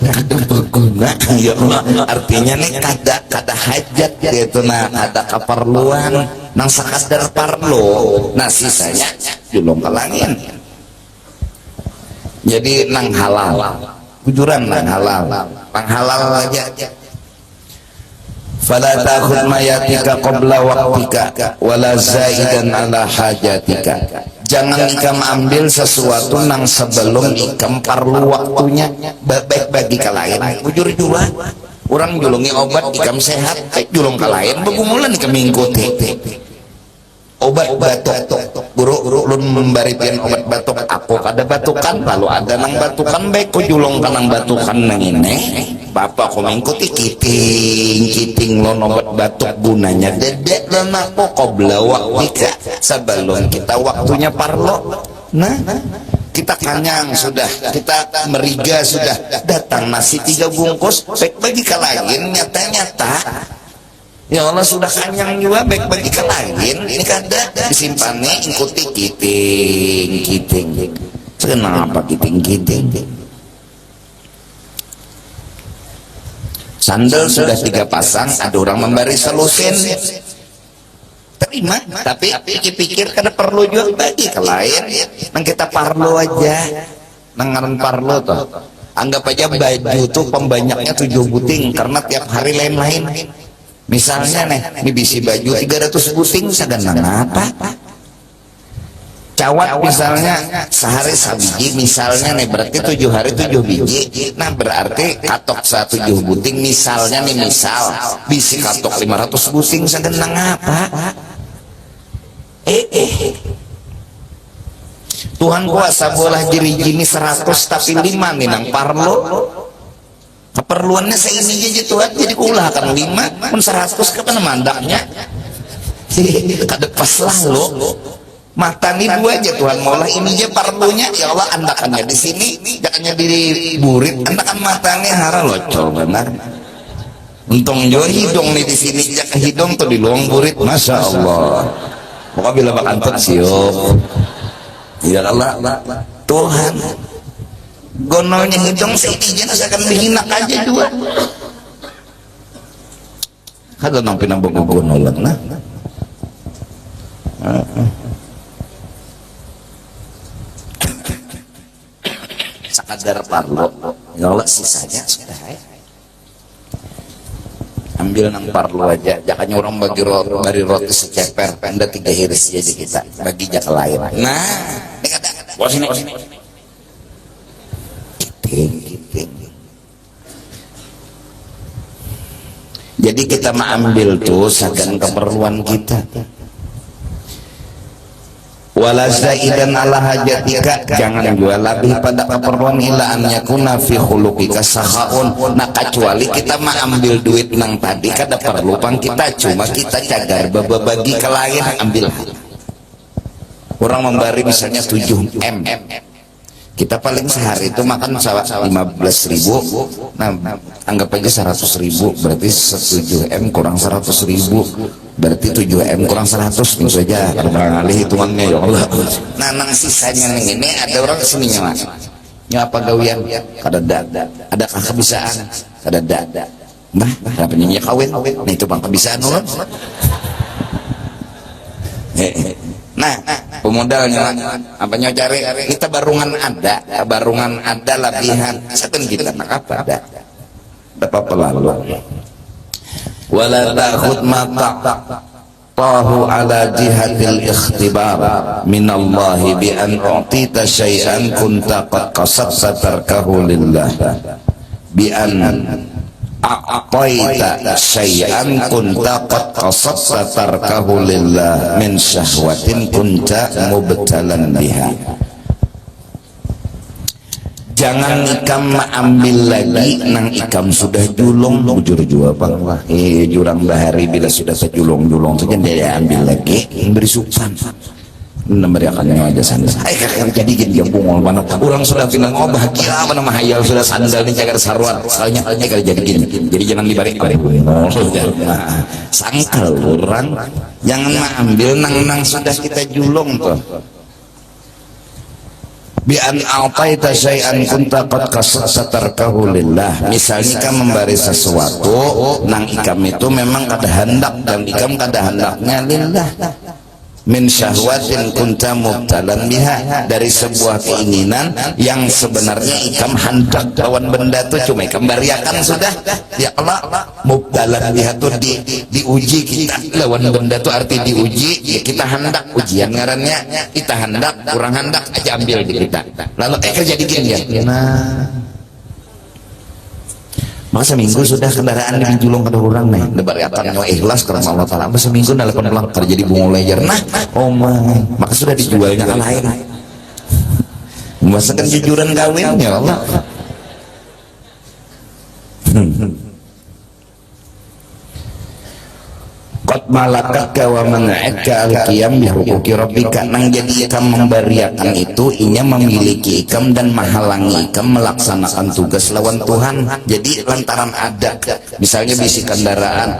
berguna ya Allah, artinya nih kada hajat gitu, nah kada keperluan nang sakadar parlo, nah sisanya julung kalangin jadi nang halal, kujuran nang halal aja. Fala ta'khudh ma yatika qabla waqtika wala zaidan ala hajatika, jangan ikam ambil sesuatu nang sebelum ikam parlu waktunya, baik bagi kalain. Bujur juga orang julungi obat ikam sehat, julung kalain begumulan ikam mengikuti obat batuk, guru ulun membarikan obat batuk, aku kada batukan, lalu ada nang batukan baik ku julung kanang batukan nang ini bapak ku mengikuti kiting lo obat batuk gunanya dedek dan aku qabla waqtika, sebelum kita waktunya parlo. Nah kita kanyang sudah, kita meriga sudah, datang nasi 3 bungkus baik bagi kalain, nyata-nyata ya Allah sudah kanyang juga baik bagi kalain, ini kada disimpannya ikuti kiting. Kenapa kiting? Sandal sudah 3 pasang, ada orang memberi selusin, terima, tapi pikir kada perlu juga bagi kalain, nang kita parlo aja, nang ngaran parlo toh. Anggap aja baju tuh pembanyaknya 7 buting karena tiap hari lain-lain. Misalnya nih bisi baju 300 buting sagan apa? Cawat misalnya sehari sabiji misalnya nih, berarti 7 hari 7 biji. Nah berarti katok 7 buting misalnya nih, misal bisi katok 500 buting sagan apa? Tuhan kuasa bolah jiri jini 100 tapi 5 nih nang parlo. Keperluannya seini aja Tuhan, jadi kulah kan 5 pun 100 kapan mandaknya kada pas lah lo. Mata nih 2 aja Tuhan maulah ini aja parlunya, ya Allah andakannya di sini, jangannya di burit, andakan matanya hara locol benar. Untung jo hidung nih di sini, jak hidung tuh di luang burit, masya Allah. Pokoknya bila bakantut siup, ya Allah Tuhan. Gonolnya hidung seini aja akan dihinak aja juga. Kada nang pinambogo gonolan nah. Sakadar parlo, ya Allah sisanya sudah ambil nang parlo aja, jangan orang bagi roti seceper, penda 3 hiris jadi kita bagi jak lain. Nah, ini kata bos ini. Jadi kita mengambil tuh sagan keperluan kita. wala zaidan ala hajatika, jangan jual lebih pada keperluan, ila an yakuna fi khuluqika sakhaun, nah kecuali kita mah ambil duit nang tadi kada perlu pang kita, cuma kita cagar bagi ke lain, ambil. Orang memberi misalnya 7 M, kita paling sehari itu makan 15.000, nah anggap aja 100.000, berarti 7 M kurang 100.000, berarti 7 M kurang 100, itu saja barangkali hitungannya ya Allah. Nah nang sisanya ini ada orang kesininya mas, nyapa gawian kada ada kebisaan kada ada mbah kenapa nyanyi kawin, nah itu bang kebisaan orang. Nah pemodalnya apanya cari kita barungan ada labihan satu kita nak apa ada apa lalu wala ta'khud ma tahu ala jihatil ikhtibar minallahi bi an u'tita syai'an kunta qad qasadta tarkahu lillah bi an a'taita syai'an kunta qad qasadta tarkahu lillah min syahwatin kunta mubtalan biha. Jangan ikam ambil lagi nang ikam sudah julung, bujur jua bang wah jurang bahari bila sudah sejulung saja dia ambil lagi beri supan memberi akan aja sandal jadi gini yang bungol mana orang sudah bilang oh bahagia apa nama hayal sudah sandal ini cagar sarwan soalnya kalau jadi gini, jadi jangan dibalik sangkal orang jangan ambil nang sudah kita julung tuh bi an a'taita syai'an kunta qad qasadta tarkahu lillah. Misalnya ikam memberi sesuatu nang ikam itu memang kada hendak dan ikam kada hendaknya lillah, min syahwatin kunta mubtalan biha, dari sebuah keinginan yang sebenarnya ikam hendak lawan benda itu cuma ikam bariakan sudah ya Allah. Mubtalan biha itu diuji kita lawan benda itu arti diuji ya kita hendak ujian ngarannya kita hendak kurang hendak aja ambil di kita lalu kerja dikit ya nah masa seminggu sudah kendaraan di julung kada orang nih debariatan yang ikhlas karena Allah Ta'ala seminggu nelpon pulang kerja di bunga lejar nah oh my maka sudah dijualnya ke lain masa kan jujuran kawin ya Allah. Qad malakaka wa man'aka al-qiyam bihuquqi rabbika, nang jadi ikam memberiakan itu inya memiliki ikam dan menghalangi ikam melaksanakan tugas lawan Tuhan. Jadi lantaran ada misalnya bisi kendaraan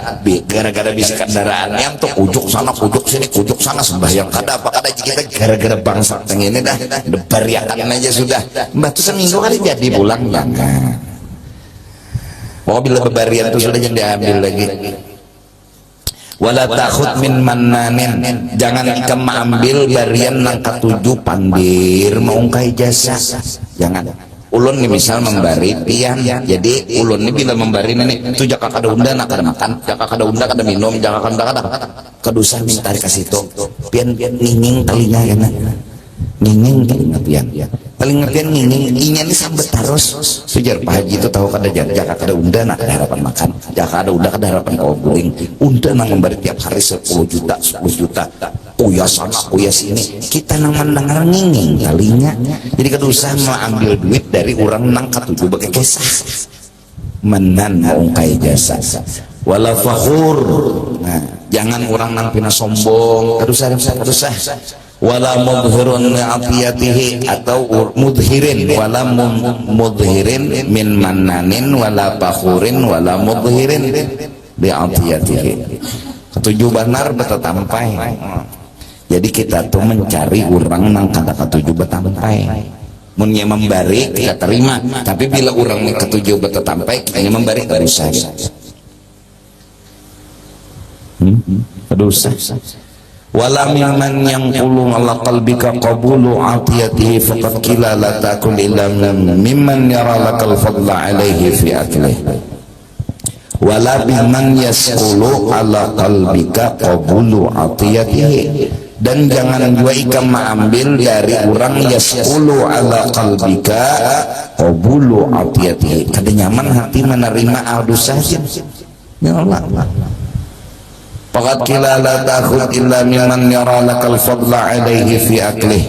gara-gara bisi kendaraan yang tuh ujuk sana ujuk sini ujuk sana sembahyang kada apa kada kita gara-gara bangsa ini dah beriakan aja sudah mbak tuh seminggu kali jadi pulang jangan mau bila bebarian itu sudah jangan diambil lagi. Wala takhud min mannanin, jangan ikam ambil barian nang katujuh pandir maungkai jasa, jangan. Ulun nih misal membari pian, jadi ulun nih bila membari ini tuh jaka kada unda nak kada makan, jaka kada unda kada minum, jaka kada kedusa minta dikasih itu pian nginging telinga ya nak nginging telinga pian paling ngertian nginging ingin ini sambat terus sujar Pak Haji itu tahu kada jaka kada unda nak kada harapan makan, jaka kada unda kada harapan kau guling unda nang memberi tiap hari 10 juta kuya sana kuya sini kita nang mendengar nginging telinga jadi kada usah mengambil duit dari orang nang katujuh bagai kisah menan maungkai jasa wala fakhur. Nah jangan orang nang pina sombong kada usah wala mudhirun atiyatihi atau mudhirin wala mudhirin min mannanin wala fakhurin wala mudhirin bi atiyatihi. Ketujuh benar betatampai. Jadi kita tuh mencari orang nang kada ketujuh betampai. Munnya memberi kita terima, tapi bila orang ketujuh betatampai kita memberi kada usah. Usah. Wala mimman yanqulu ala qalbika qabulu atiyatihi faqad qila la takul illa mimman yara lakal fadla alaihi fi aklihi wala mimman yasqulu ala qalbika qabulu atiyatihi, dan jangan juga ikam mengambil dari orang yasqulu ala qalbika qabulu atiyatihi, kada nyaman hati menerima aldu saja ya Allah. Faqad qila la ta'khud illa mimman yara lakal fadla alaihi fi aklih.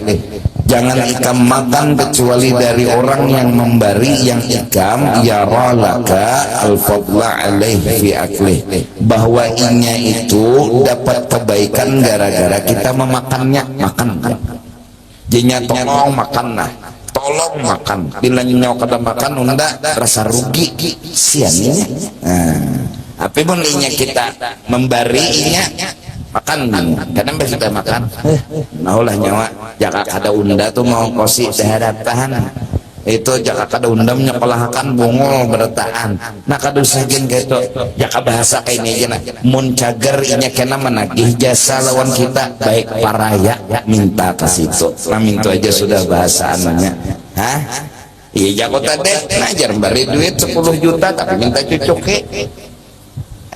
Jangan ikam makan kecuali dari orang yang memberi yang ikam yara laka al fadla alaihi fi aklih, bahwa inya itu dapat kebaikan gara-gara kita memakannya. Makan jinya tolong makan, nah tolong makan, bila nyawa kada makan unda rasa rugi siannya. Apa pun inya kita memberinya makan, kadang kita makan nah ulah nyawa jaka kada unda tuh mau kosi daharatan itu jaka kada unda menyepelahakan bungul bertaan. Nah kada usahkin gitu jaka bahasa kayak ini aja, mun cager inya kena menagih jasa lawan kita baik paraya minta ke situ. Nah minta aja sudah bahasa anunya. Iya jago tadi ngajar beri duit 10 juta tapi minta cucuk ke.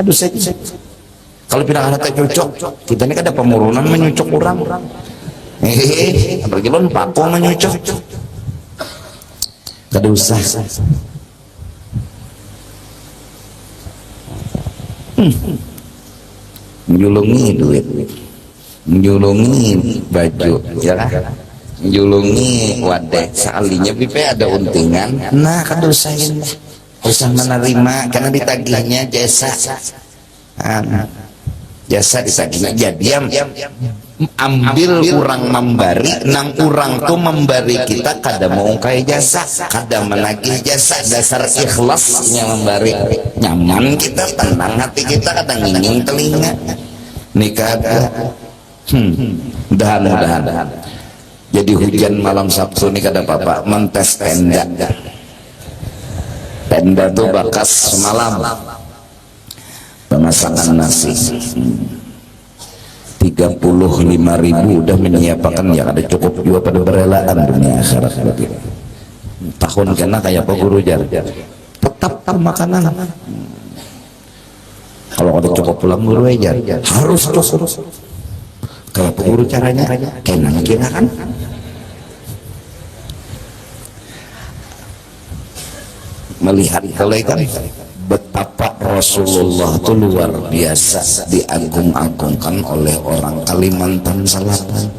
Aduh saya kalau pindah anak cocok kita ini kan ada pemurunan menyucuk orang. Apalagi lon paku menyucuk kada usah. Menjulungi duit, menjulungi baju, ya kan? Menjulungi wadah. Sekalinya pipe ada untingan. Nah kada usah ini, usah menerima karena ditagihnya jasa. Jasa ditagihnya jadi ambil orang memberi, nang orang tuh memberi kita kada mau kayak jasa, kada menagih jasa, dasar ikhlasnya memberi. Nyaman kita, tenang hati kita, kada nginging telinga nikah mudah-mudahan jadi hujan malam Sabtu nih kada apa-apa mentes tenda tuh bakas semalam pemasangan nasi 35.000 udah menyiapkan ya ada cukup juga pada berelaan dunia akhirat lagi tahun kena kayak apa guru jar tetap makanan kalau ada cukup pulang guru aja harus kayak apa guru caranya kena kira kan melihat kalau kan betapa Rasulullah itu luar biasa diagung-agungkan oleh orang Kalimantan Selatan.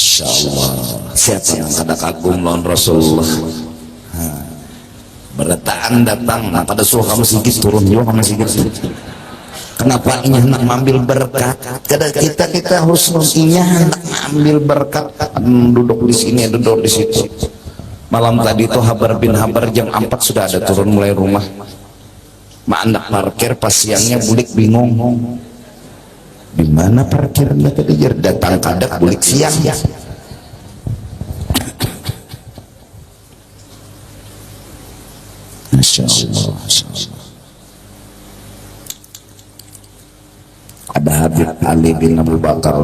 Insya Allah siapa yang kada kagum lawan Rasulullah. Berdataan datang nah kada suruh kamu sikit turun juga kamu sikit. Kenapa inya nak mengambil berkat? Kada kita harus inya nak mengambil berkat. Duduk di sini duduk di situ. Malam tadi itu Habar bin Habar jam 4 sudah ada turun mulai rumah. Ma anak parkir pas siangnya bulik bingung. Di mana parkirnya tadi datang kadak bulik siang ya. Masya Allah. Ada Habib Ali bin Abu Bakar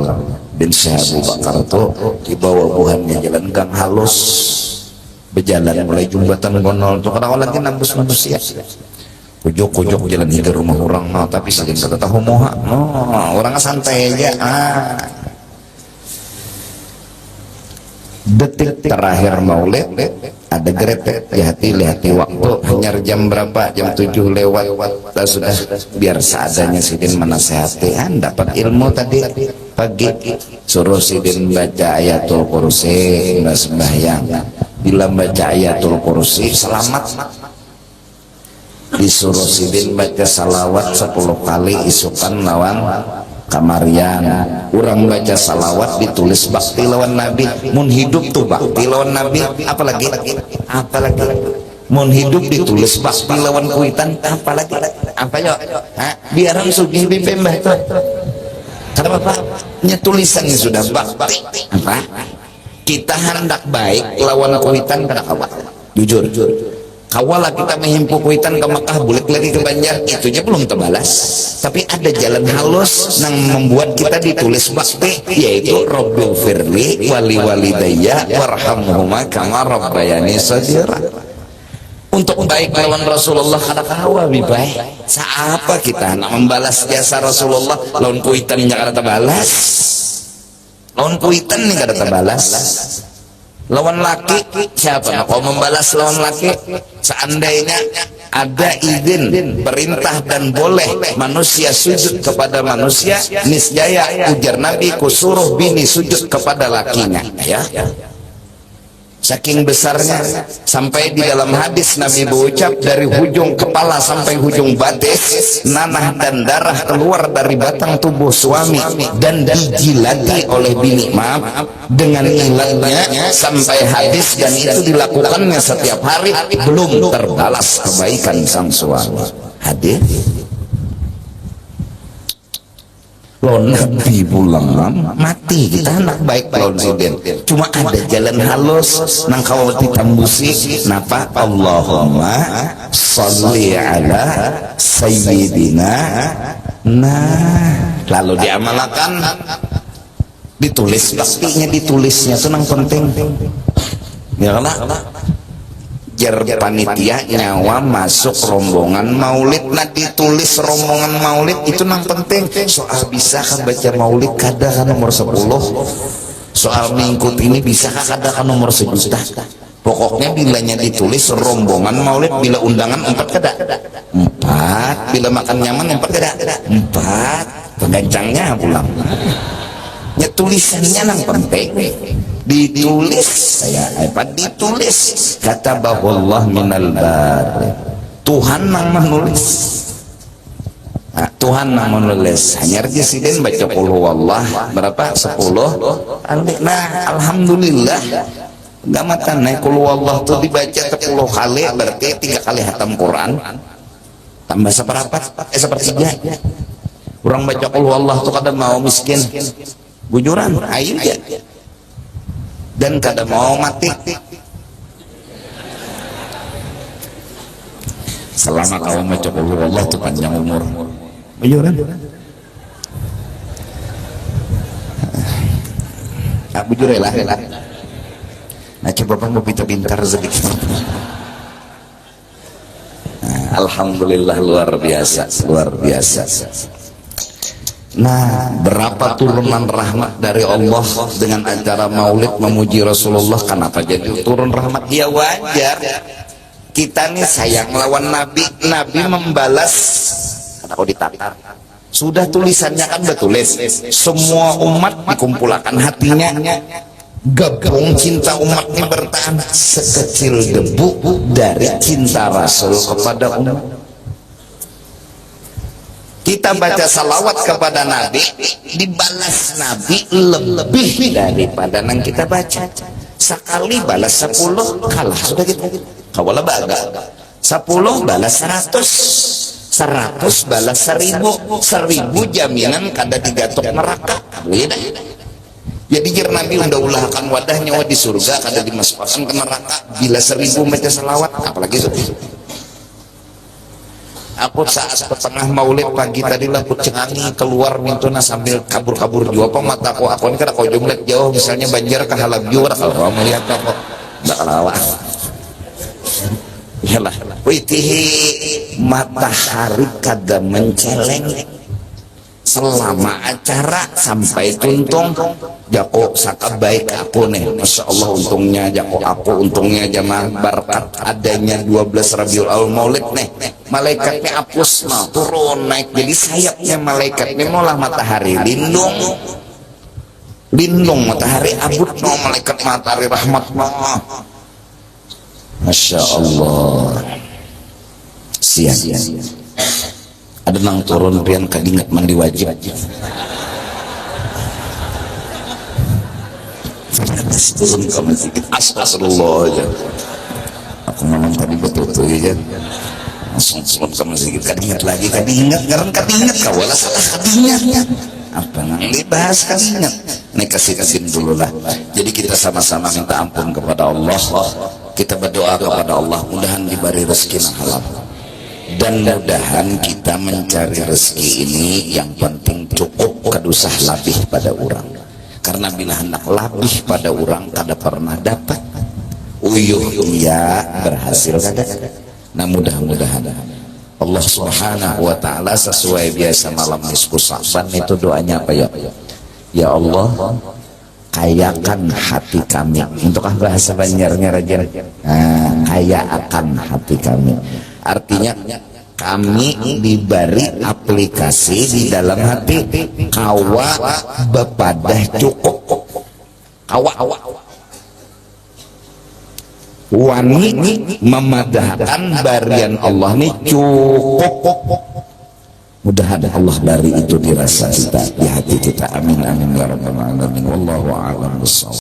bin Syekh Abu Bakar itu di bawah buhannya jalan gang halus. Berjalan mulai jembatan Gonol tuh kadang lagi nambus manusia kujok jalan hingga rumah orang tapi sedang kata tahu moha orang santai aja detik terakhir maulid ada gretek hati waktu hanya jam berapa jam 7 lewat sudah biar seadanya sidin menasehati dapat ilmu tadi pagi suruh sidin baca ayatul kursi nggak sembahyang bila baca ayatul kursi selamat disuruh sidin baca salawat 10 kali isukan lawan kamarian orang baca salawat ditulis bakti lawan Nabi mun hidup tuh bakti lawan Nabi apalagi mun hidup ditulis bakti lawan kuitan apalagi apa yuk biaran sugih bipembah tuh kenapa Pak tulisannya sudah bakti apa kita hendak baik lawan kuitan kada kawa jujur kawala kita menghimpuk kuitan ke Mekah bulik lagi ke Banjar itunya belum terbalas tapi ada jalan halus yang membuat kita ditulis bakti yaitu Rabbil firli wali walidayya warhamhuma kama rabbayani shaghira untuk baik lawan Rasulullah kada kawa bibai siapa kita nak membalas jasa Rasulullah lawan kuitan yang kada terbalas lawan kuitan nih kada terbalas lawan laki siapa nak kau membalas lawan laki seandainya ada izin, perintah dan boleh manusia sujud kepada manusia, niscaya ujar Nabi kusuruh bini sujud kepada lakinya, ya. Saking besarnya sampai di dalam hadis Nabi berucap dari hujung kepala sampai hujung batis nanah dan darah keluar dari batang tubuh suami dan dijilati oleh bini, maaf, dengan ilatnya sampai hadis, dan itu dilakukannya setiap hari, belum terbalas kebaikan sang suami. Hadis lo Nabi pulang mati kita anak baik presiden, cuma ada jalan halus nang kau ditambusi napa Allahumma sholli ala sayyidina, nah lalu diamalkan, ditulis, pastinya ditulisnya itu nang penting ya lah, jar panitia nyawa masuk rombongan maulid, nah ditulis rombongan maulid itu nang penting. Soal bisa kan baca maulid kada kan nomor 10, soal mengikut ini bisa kada kan nomor 1 juta. Pokoknya bilanya ditulis rombongan maulid, bila undangan 4 kada 4, bila makan nyaman 4 kada 4, pengancangnya pulang ya, tulisannya nang penting, ditulis saya apa ditulis, kata bahwa minal bar, Tuhan nang menulis, nah, Tuhan nang menulis, hanya presiden baca qul huwallah berapa 10 kali, nah alhamdulillah gamatan naik qul huwallah tuh dibaca 10 kali, berarti 3 kali hatam Quran tambah seperempat sepertiga. Orang baca qul huwallah tuh kadang mau miskin bujuran ayo ya, dan kada mau mati selama kau baca qul huwallah tuh panjang umur bujuran. Bujur lah. Nah coba bang mau pintar sedikit. Alhamdulillah luar biasa, luar biasa. Nah, berapa turunan rahmat dari Allah dengan acara maulid memuji Rasulullah. Kenapa jadi turun rahmat? Ya wajar, kita nih sayang lawan Nabi, Nabi membalas kalau ditatar. Sudah tulisannya kan bertulis, semua umat dikumpulkan hatinya, gabung cinta umatnya bertahan sekecil debu dari cinta Rasul kepada umat. Kita baca salawat kepada Nabi, dibalas Nabi lebih daripada yang kita baca. Sekali balas 10 kalah sudah gitu. Kawala baga 10 balas 100, 100 balas 1000, 1000 jaminan kada digatok neraka. Jadi jir Nabi udah ulahkan wadahnya di surga kada dimasukkan ke neraka bila 1000 baca salawat, apalagi itu. Aku saat setengah maulid pagi tadi lah aku cengangi keluar mintuna sambil kabur-kabur juga apa mataku aku ini kada kau jumlet jauh misalnya Banjar ke Halab juga kalau melihat aku nggak lawak iyalah witihi matahari kada menceleng selama acara sampai tuntung jako saka baik aku nih, Masya Allah untungnya jako aku, untungnya jamaah berkat adanya 12 Rabiul Awal Maulid nih, malaikatnya apus mau turun naik jadi sayapnya malaikatnya malah matahari lindung matahari abut no malaikat matahari rahmat mah Masya Allah siang ada nang turun pian kadingat mandi wajib turun ke masjid astagfirullah aja aku memang tadi betul ya langsung turun ke masjid kadingat lagi kadingat kawala salah kadingatnya apa nang dibahas kadingat nih kasih dulu lah. Jadi kita sama-sama minta ampun kepada Allah, kita berdoa kepada Allah mudahan diberi rezeki yang halal, dan mudahan kita mencari rezeki ini yang penting cukup kadusah labih pada orang, karena bila hendak labih pada orang kada pernah dapat uyuh iya berhasil kada. Nah mudah-mudahan Allah Subhanahu wa ta'ala sesuai biasa malam nisfu Sa'ban itu doanya apa ya? Ya Allah kayakan hati kami, untuk bahasa Banjarnya Raja, kaya akan hati kami Artinya kami diberi aplikasi di dalam hati, kawa bepadah cukup, kawa wani memadahkan barian Allah ini cukup. Mudah-mudahan Allah bari itu dirasa kita, di hati kita. Amin amin ya rabbal alamin. Wallahu a'lam bishawab.